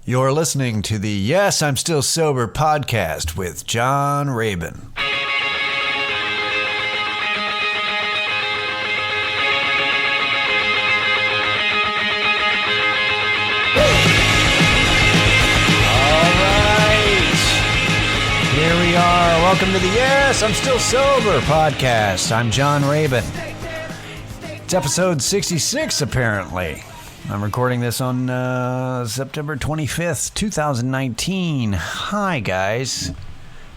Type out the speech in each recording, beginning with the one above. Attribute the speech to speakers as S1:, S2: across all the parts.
S1: You're listening to the Yes, I'm Still Sober podcast with John Rabin. Here we are. Welcome to the Yes, I'm Still Sober podcast. I'm John Rabin. It's episode 66, apparently. I'm recording this on September 25th, 2019. Hi, guys.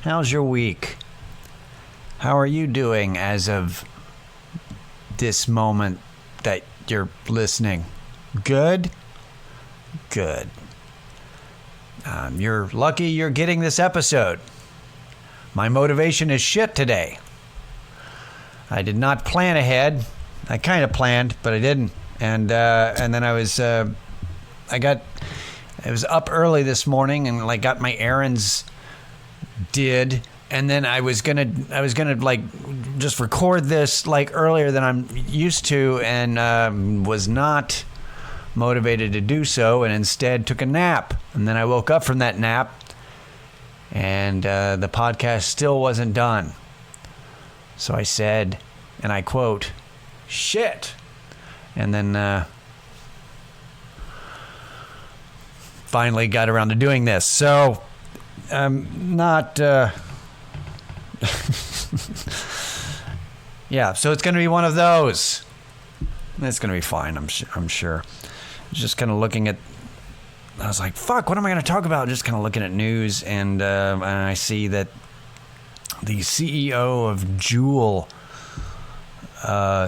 S1: How's your week? How are you doing as of this moment that you're listening? Good? Good. You're lucky you're getting this episode. My motivation is shit today. I did not plan ahead. I kind of planned, but I didn't. And then I was up early this morning and got my errands did, and then I was gonna just record this earlier than I'm used to, and was not motivated to do so, and instead took a nap. And then I woke up from that nap, and the podcast still wasn't done. So I said, and I quote, "Shit." And then finally got around to doing this. So not... yeah, so it's going to be one of those. It's going to be fine, I'm sure. Just kind of looking at... I was like, fuck, what am I going to talk about? Just kind of looking at news, and I see that the CEO of Juul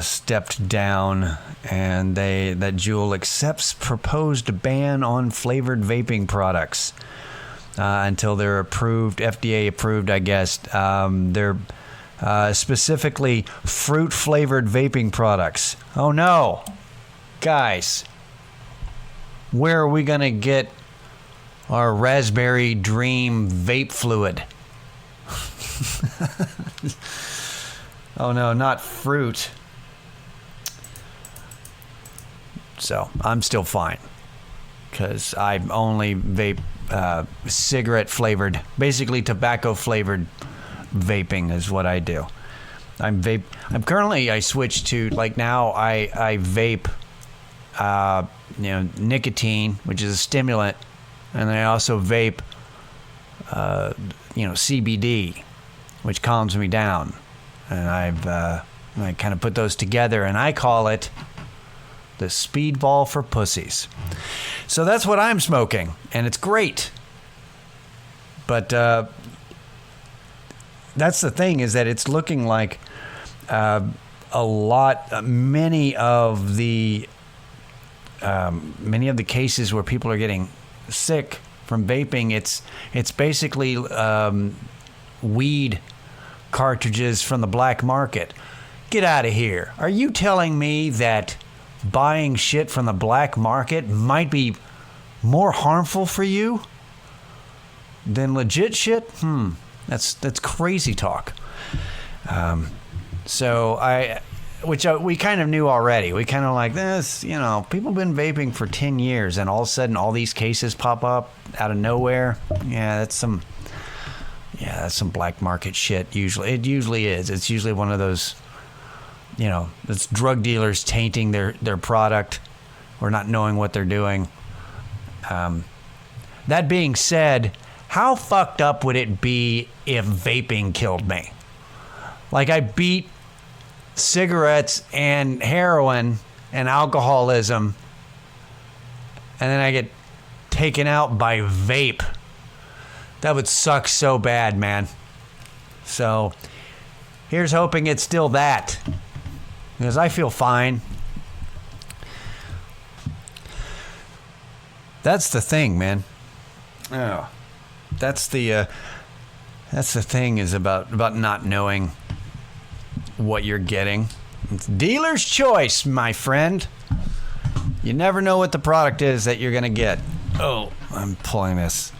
S1: stepped down, and that Juul accepts proposed ban on flavored vaping products until they're approved, FDA approved, I guess. They're specifically fruit flavored vaping products. Oh no, guys, where are we gonna get our Raspberry Dream vape fluid? Oh no, not fruit. So I'm still fine, because I only vape cigarette flavored, basically tobacco flavored vaping is what I do. I switched to, now I vape nicotine, which is a stimulant, and then I also vape CBD, which calms me down. And I kind of put those together, and I call it the Speedball for Pussies. So that's what I'm smoking, and it's great. But that's the thing, is that it's looking like many of the cases where people are getting sick from vaping, it's basically weed cartridges from the black market. Get out of here. Are you telling me that buying shit from the black market might be more harmful for you than legit shit? That's crazy talk. We kind of knew already. We kind of like this, people have been vaping for 10 years, and all of a sudden all these cases pop up out of nowhere. That's some black market shit. It usually is. It's usually one of those, it's drug dealers tainting their product or not knowing what they're doing. That being said, how fucked up would it be if vaping killed me? I beat cigarettes and heroin and alcoholism, and then I get taken out by vape. That would suck so bad, man. So here's hoping it's still that, because I feel fine. That's the thing, man. Oh, that's the thing, is about not knowing what you're getting. It's dealer's choice, my friend. You never know what the product is that you're gonna get. Oh, I'm pulling this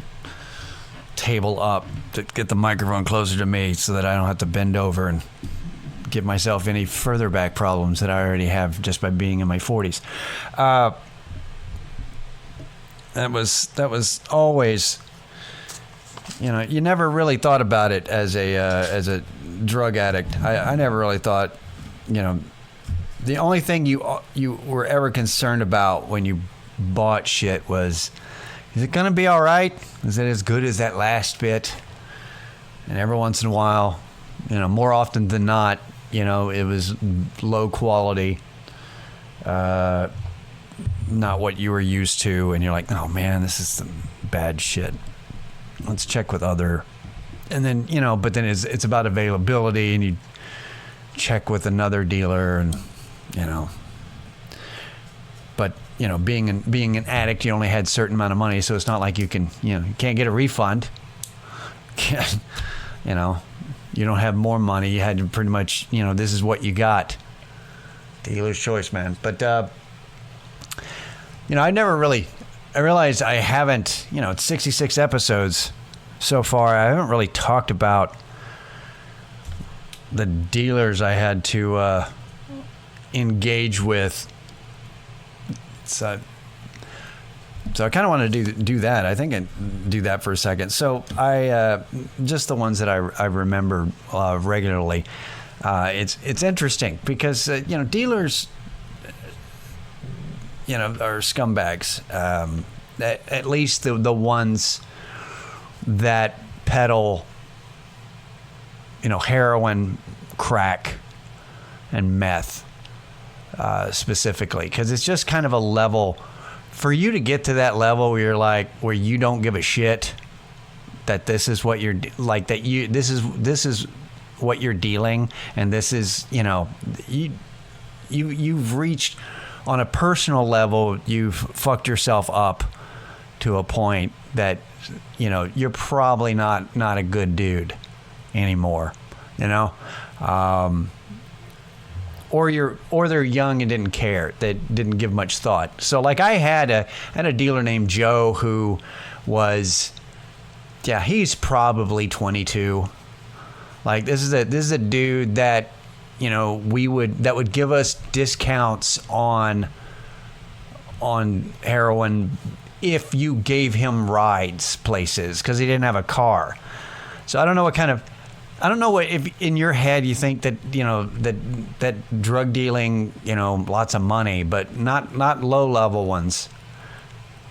S1: table up to get the microphone closer to me so that I don't have to bend over and give myself any further back problems that I already have just by being in my 40s. That was always, you never really thought about it as a drug addict. I never really thought, the only thing you were ever concerned about when you bought shit was, is it gonna be all right? Is it as good as that last bit? And every once in a while, more often than not, it was low quality, not what you were used to, and you're like, oh man, this is some bad shit. Let's check with other, and then but then it's about availability, and you check with another dealer, and but being an addict, you only had a certain amount of money, so it's not like you can you can't get a refund. You don't have more money. You had to pretty much this is what you got. Dealer's choice, man. But I realized I haven't, it's 66 episodes so far. I haven't really talked about the dealers I had to engage with. So I kind of want to do that. I think I'd do that for a second. So I just the ones that I remember regularly. It's interesting because dealers are scumbags. At least the ones that peddle heroin, crack, and meth specifically, because it's just kind of a level for you to get to that level where you're like, where you don't give a shit that this is what you're like, that this is what you're dealing, and this is you've reached on a personal level, you've fucked yourself up to a point that you're probably not a good dude anymore, or they're young and didn't care, that didn't give much thought. So like I had a dealer named Joe who was, he's probably 22. Like this is a dude that that would give us discounts on heroin if you gave him rides places, because he didn't have a car. So I don't know what if in your head you think that that drug dealing, lots of money, but not low level ones.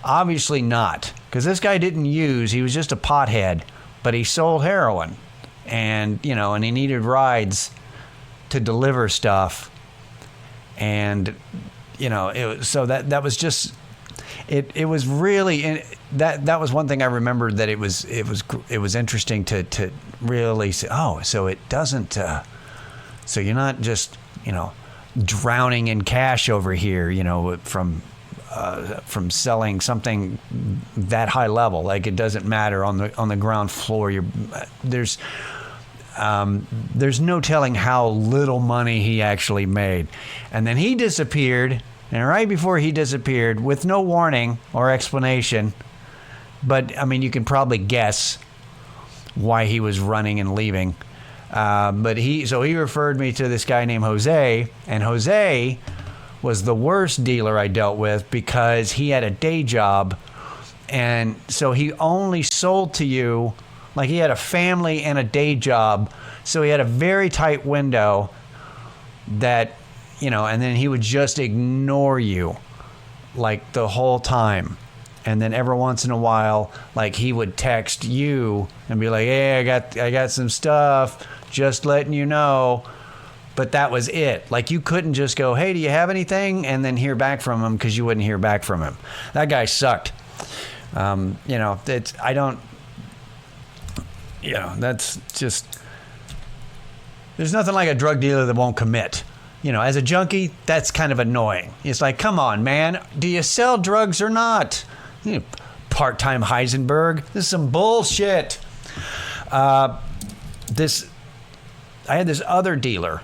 S1: Obviously not, because this guy didn't use. He was just a pothead, but he sold heroin, and and he needed rides to deliver stuff, and so that was just it was really that was one thing I remembered, that it was interesting to really say, oh, so it doesn't so you're not just drowning in cash over here from selling something that high level. Like it doesn't matter on the ground floor. There's no telling how little money he actually made. And then he disappeared, and right before he disappeared, with no warning or explanation, but I mean, you can probably guess why he was running and leaving. But he referred me to this guy named Jose, and Jose was the worst dealer I dealt with, because he had a day job, and so he only sold to you. Like, he had a family and a day job, so he had a very tight window that, and then he would just ignore you, like, the whole time. And then every once in a while, like, he would text you and be like, hey, I got some stuff, just letting you know. But that was it. Like, you couldn't just go, hey, do you have anything? And then hear back from him, because you wouldn't hear back from him. That guy sucked. That's just, there's nothing like a drug dealer that won't commit. As a junkie, that's kind of annoying. It's like, come on, man, do you sell drugs or not? Part-time Heisenberg. This is some bullshit. I had this other dealer,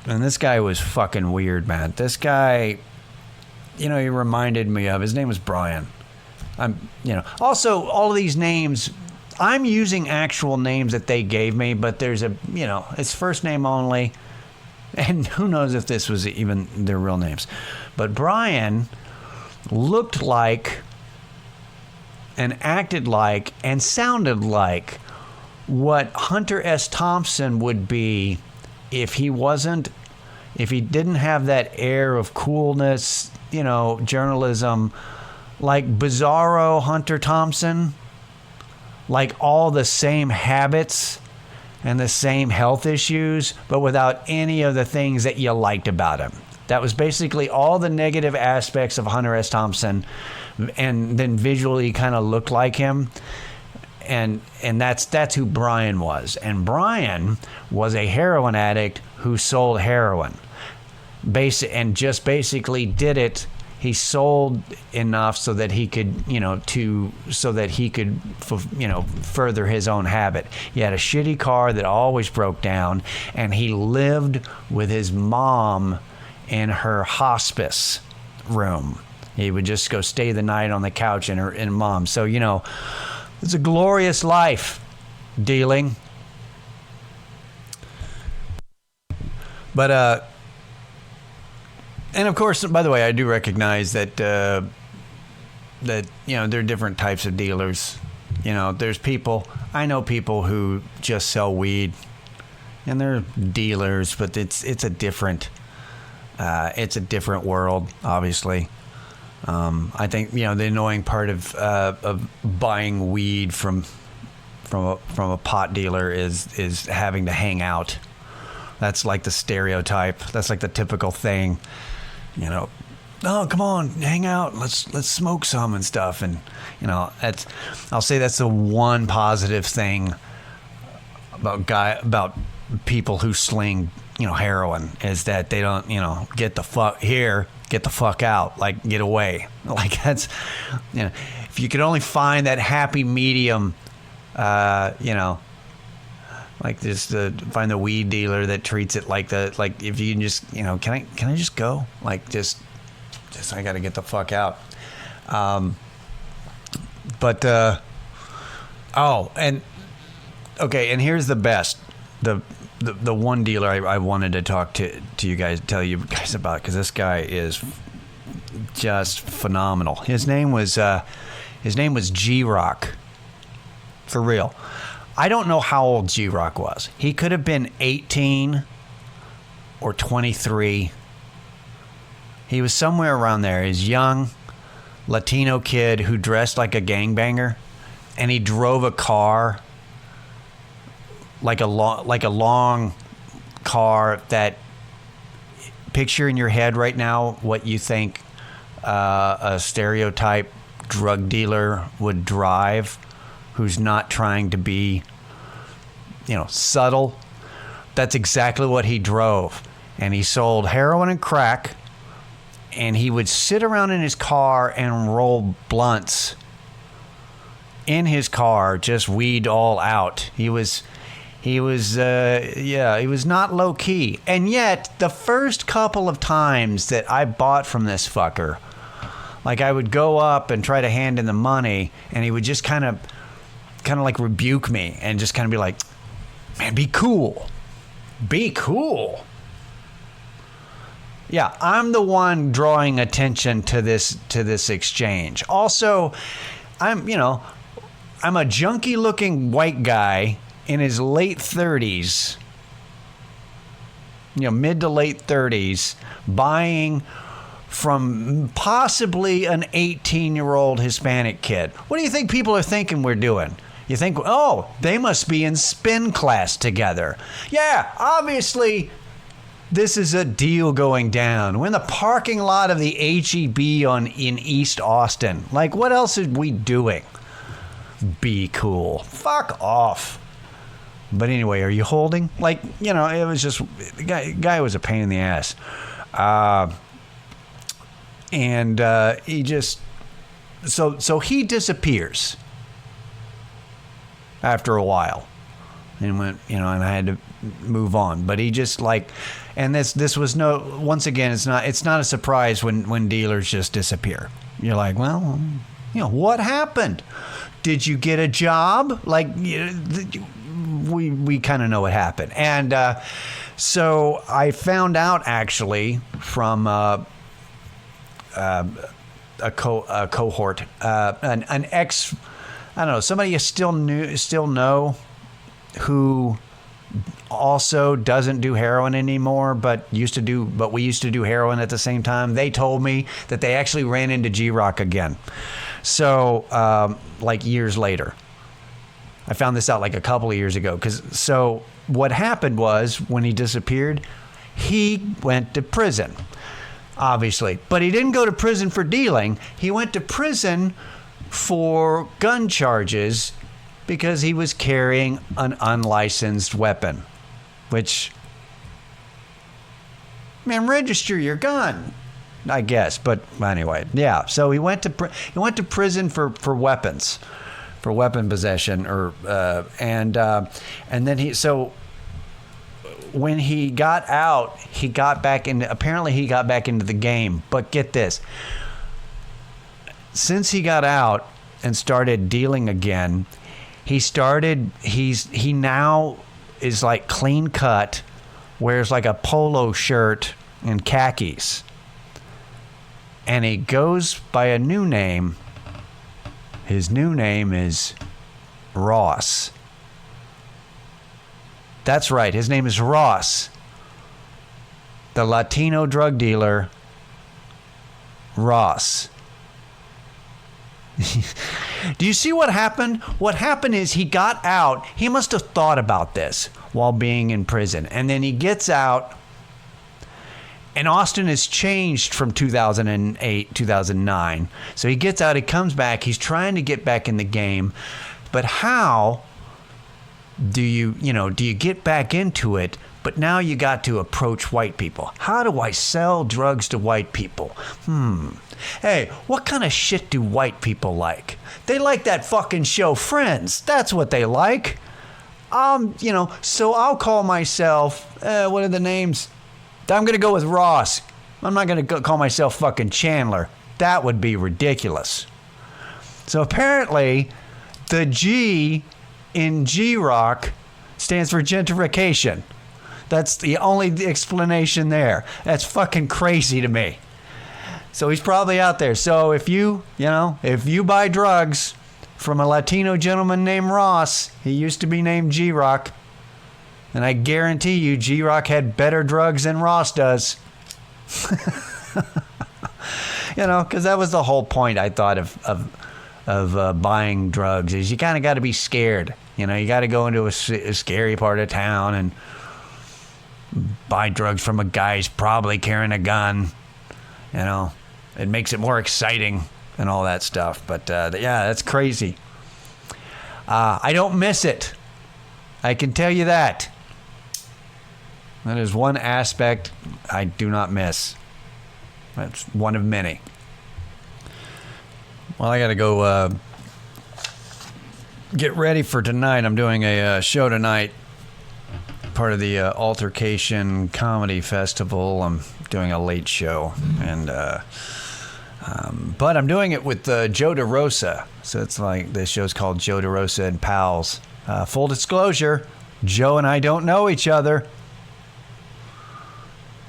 S1: and this guy was fucking weird, man. This guy, he reminded me of, his name was Brian. Also, all of these names, I'm using actual names that they gave me, but there's it's first name only, and who knows if this was even their real names. But Brian looked like and acted like and sounded like what Hunter S. Thompson would be if he didn't have that air of coolness, journalism, like bizarro Hunter Thompson, like all the same habits and the same health issues, but without any of the things that you liked about him. That was basically all the negative aspects of Hunter S. Thompson, and then visually kind of looked like him. And that's who Brian was. And Brian was a heroin addict who sold heroin. And just basically did it. He sold enough so that he could, further his own habit. He had a shitty car that always broke down, and he lived with his mom in her hospice room. He would just go stay the night on the couch in mom. So, it's a glorious life dealing. But, and of course, by the way, I do recognize that there are different types of dealers. There's I know people who just sell weed, and they're dealers, but it's a different world, obviously. I think the annoying part of buying weed from a pot dealer is having to hang out. That's like the stereotype. That's like the typical thing. Oh, come on, hang out. Let's smoke some and stuff. And I'll say that's the one positive thing about people who sling heroin, is that they don't get the fuck here, get the fuck out, like get away. Like that's if you could only find that happy medium, like just find the weed dealer that treats it like if you can just can I just go, like just I got to get the fuck out. And here's the best, the one dealer I wanted to talk to you guys, tell you guys about, because this guy is just phenomenal. His name was G-Rock. For real. I don't know how old G-Rock was. He could have been 18 or 23. He was somewhere around there. He's young, Latino kid who dressed like a gangbanger, and he drove a car, like a long car that, picture in your head right now what you think a stereotype drug dealer would drive, who's not trying to be, subtle. That's exactly what he drove. And he sold heroin and crack, and he would sit around in his car and roll blunts in his car, just weed all out. He was not low key. And yet, the first couple of times that I bought from this fucker, like I would go up and try to hand in the money, and he would just kind of like rebuke me and just kind of be like, man, be cool. Be cool. Yeah, I'm the one drawing attention to this exchange. Also, I'm a junky looking white guy in his late 30s, mid to late 30s, buying from possibly an 18-year-old Hispanic kid. What do you think people are thinking we're doing? You think, oh, they must be in spin class together. Yeah, obviously, this is a deal going down. We're in the parking lot of the H-E-B in East Austin. Like, what else are we doing? Be cool. Fuck off. But anyway, are you holding? Like, it was just, the guy was a pain in the ass. He just, so he disappears after a while, and went, and I had to move on. But he just and this was once again, it's not a surprise when dealers just disappear. You're like, well, what happened? Did you get a job? Like, we kind of know what happened. And so I found out actually from a cohort, an ex, I don't know, somebody you still know who also doesn't do heroin anymore, but we used to do heroin at the same time. They told me that they actually ran into G-Rock again. So, like years later. I found this out like a couple of years ago. So what happened was when he disappeared, he went to prison, obviously. But he didn't go to prison for dealing. He went to prison for gun charges because he was carrying an unlicensed weapon, which, man, register your gun, I guess. But anyway, yeah. So he went to prison for weapons, for weapon possession, and then when he got out, he got back into the game. But get this, since he got out and started dealing again, he now is like clean cut, wears like a polo shirt and khakis, and he goes by a new name. His new name is Ross. That's right, his name is Ross, the Latino drug dealer, Ross. Do you see what happened? What happened is he got out. He must have thought about this while being in prison. And then he gets out. And Austin has changed from 2008, 2009. So he gets out. He comes back. He's trying to get back in the game. But how do you get back into it? But now you got to approach white people. How do I sell drugs to white people? Hey, what kind of shit do white people like? They like that fucking show Friends. That's what they like. So I'll call myself, what are the names? I'm going to go with Ross. I'm not going to call myself fucking Chandler. That would be ridiculous. So apparently, the G in G-Rock stands for gentrification. That's the only explanation there. That's fucking crazy to me. So he's probably out there. So if you buy drugs from a Latino gentleman named Ross, he used to be named G-Rock, and I guarantee you G-Rock had better drugs than Ross does. Because that was the whole point, I thought, of buying drugs, is you kind of got to be scared. You got to go into a scary part of town and buy drugs from a guy who's probably carrying a gun. It makes it more exciting and all that stuff. But yeah, that's crazy. I don't miss it. I can tell you that. That is one aspect I do not miss. That's one of many. Well, I got to go get ready for tonight. I'm doing a show tonight, part of the Altercation Comedy Festival. I'm doing a late show, and but I'm doing it with Joe DeRosa. So it's like, this show's called Joe DeRosa and Pals. Full disclosure, Joe and I don't know each other.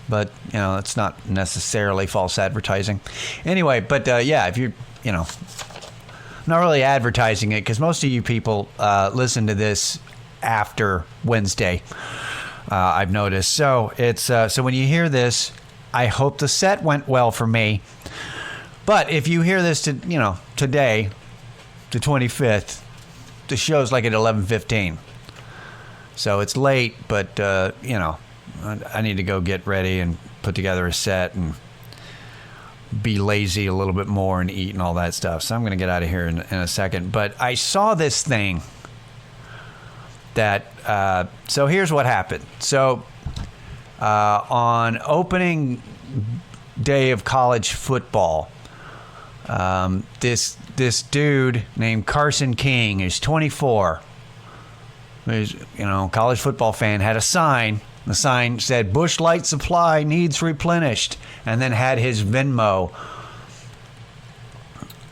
S1: But, it's not necessarily false advertising. Anyway, but yeah, if you're, I'm not really advertising it, because most of you people listen to this after Wednesday, I've noticed. So it's so when you hear this, I hope the set went well for me. But if you hear this today, the 25th, the show's like at 11:15. So it's late, but I need to go get ready and put together a set and be lazy a little bit more and eat and all that stuff. So I'm going to get out of here in a second. But I saw this thing that, so here's what happened. So on opening day of college football, this dude named Carson King is 24. He's, college football fan, had a sign. The sign said, "Busch Light supply needs replenished," and then had his Venmo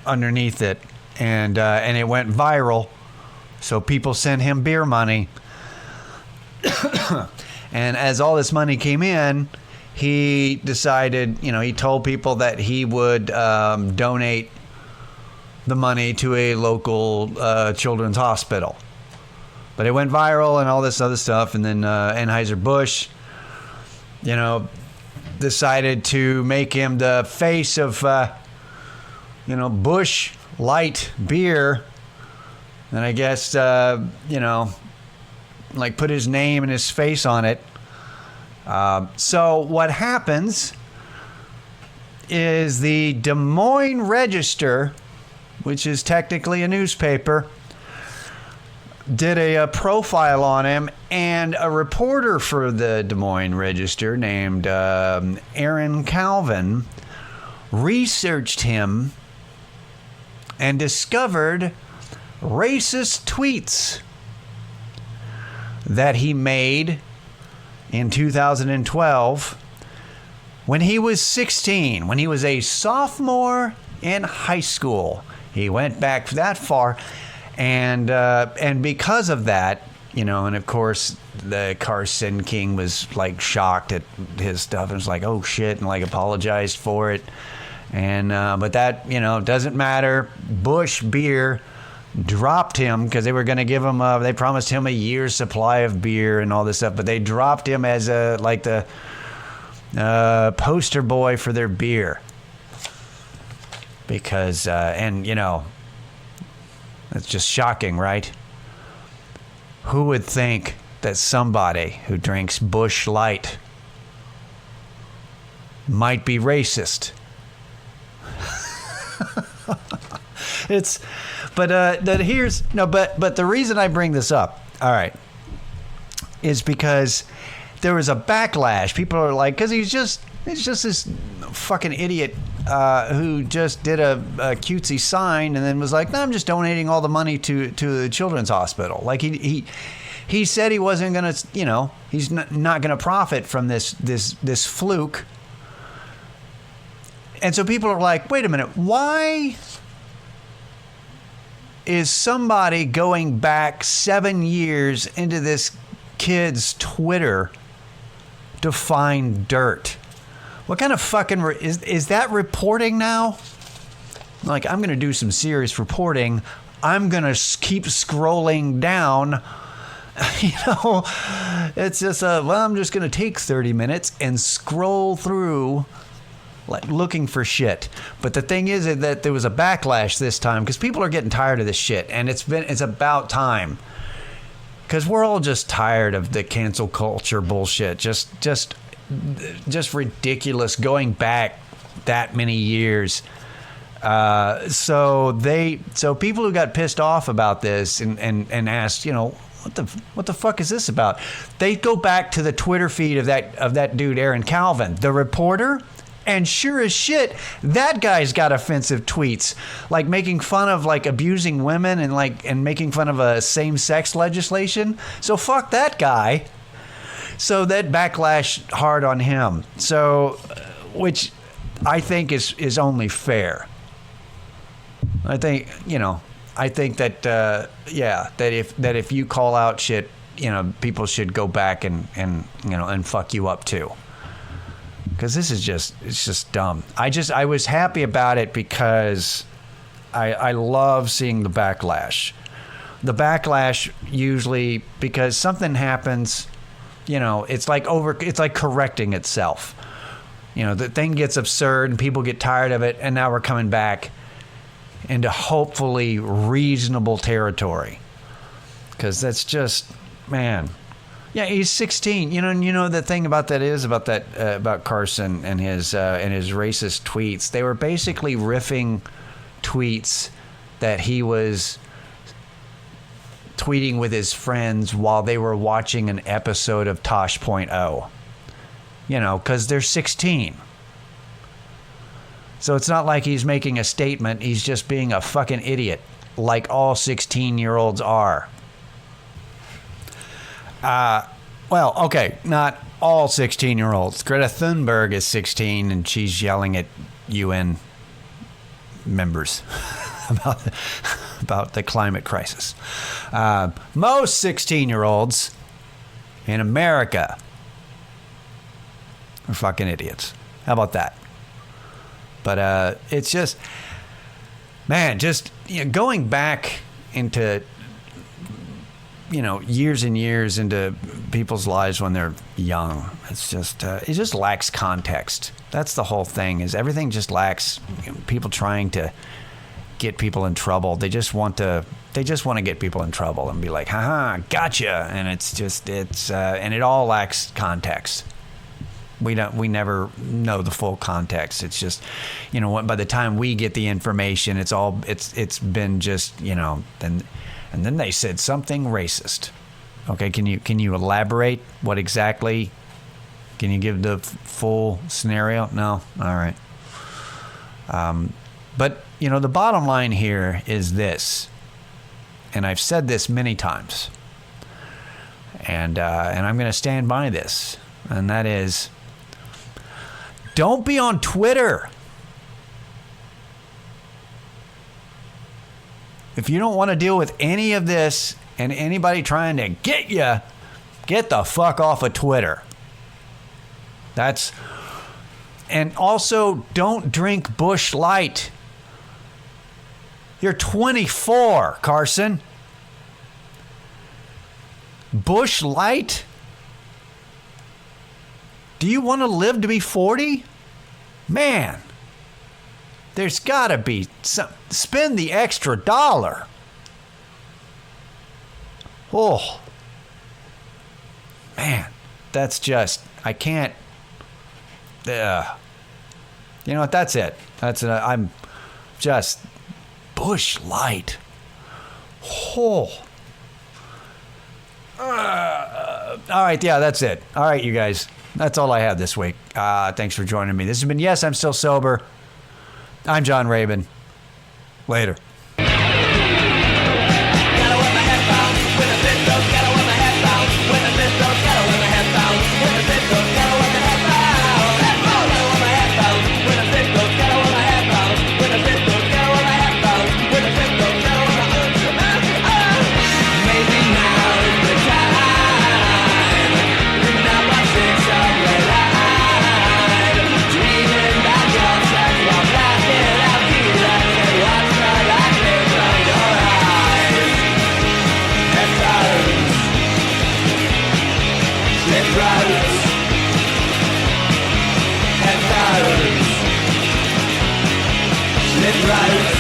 S1: underneath it, and it went viral. So people sent him beer money, and as all this money came in, he decided, he told people that he would donate the money to a local children's hospital. But it went viral and all this other stuff. And then Anheuser-Busch, decided to make him the face of, Busch Light beer. And I guess, put his name and his face on it. So what happens is the Des Moines Register, which is technically a newspaper, did a profile on him, and a reporter for the Des Moines Register named Aaron Calvin researched him and discovered racist tweets that he made in 2012 when he was 16, when he was a sophomore in high school. He went back that far, and because of that, and of course the Carson King was like shocked at his stuff and was like, oh shit, and like apologized for it. And but that doesn't matter. Busch Beer dropped him because they were going to give him they promised him a year's supply of beer and all this stuff, but they dropped him as the poster boy for their beer because it's just shocking, right? Who would think that somebody who drinks Busch Light might be racist? But the reason I bring this up, all right, is because there was a backlash. People are like, because it's just this fucking idiot who just did a cutesy sign and then was like, no, I'm just donating all the money to the children's hospital. Like he said he wasn't gonna, he's not gonna profit from this fluke. And so people are like, wait a minute, why is somebody going back 7 years into this kid's Twitter to find dirt? What kind of fucking is that reporting now? Like, I'm going to do some serious reporting. I'm going to keep scrolling down. It's just I'm just going to take 30 minutes and scroll through like looking for shit. But the thing is that there was a backlash this time because people are getting tired of this shit, and it's about time, because we're all just tired of the cancel culture bullshit. Just ridiculous going back that many years. So people who got pissed off about this and asked, what the fuck is this about? They go back to the Twitter feed of that dude Aaron Calvin, the reporter. And sure as shit, that guy's got offensive tweets, like making fun of like abusing women and making fun of a same-sex legislation. So fuck that guy. So that backlash hard on him. So, which I think is only fair. I think that that if you call out shit, people should go back and fuck you up too. Because it's just dumb. I was happy about it because I love seeing the backlash. The backlash usually, because something happens, it's like correcting itself. The thing gets absurd and people get tired of it, and now we're coming back into hopefully reasonable territory. Because that's just, man. Yeah, he's 16. The thing about that is about Carson and his racist tweets. They were basically riffing tweets that he was tweeting with his friends while they were watching an episode of Tosh.0. Because they're 16. So it's not like he's making a statement. He's just being a fucking idiot, like all 16-year-olds are. Well, okay, not all 16-year-olds. Greta Thunberg is 16, and she's yelling at UN members about the climate crisis. Most 16-year-olds in America are fucking idiots. How about that? But it's just, man, just going back into, years and years into people's lives when they're young. It's just, it just lacks context. That's the whole thing, is everything just lacks people trying to get people in trouble. They just want to get people in trouble and be like, haha, gotcha. And and it all lacks context. We never know the full context. It's just, by the time we get the information, it's been just, and then they said something racist. Okay, can you elaborate what exactly? Can you give the full scenario? No? All right. But, the bottom line here is this, and I've said this many times, and I'm going to stand by this, and that is, don't be on Twitter. If you don't want to deal with any of this and anybody trying to get you, get the fuck off of Twitter. And also, don't drink Busch Light. You're 24, Carson. Busch Light? Do you want to live to be 40? Man, there's got to be some. Spend the extra $1. Oh, man, that's just, I can't. You know what? That's it. I'm just Busch Light. Oh. All right, yeah, that's it. All right, you guys. That's all I have this week. Thanks for joining me. This has been Yes, I'm Still Sober. I'm John Rabin. Later. Right.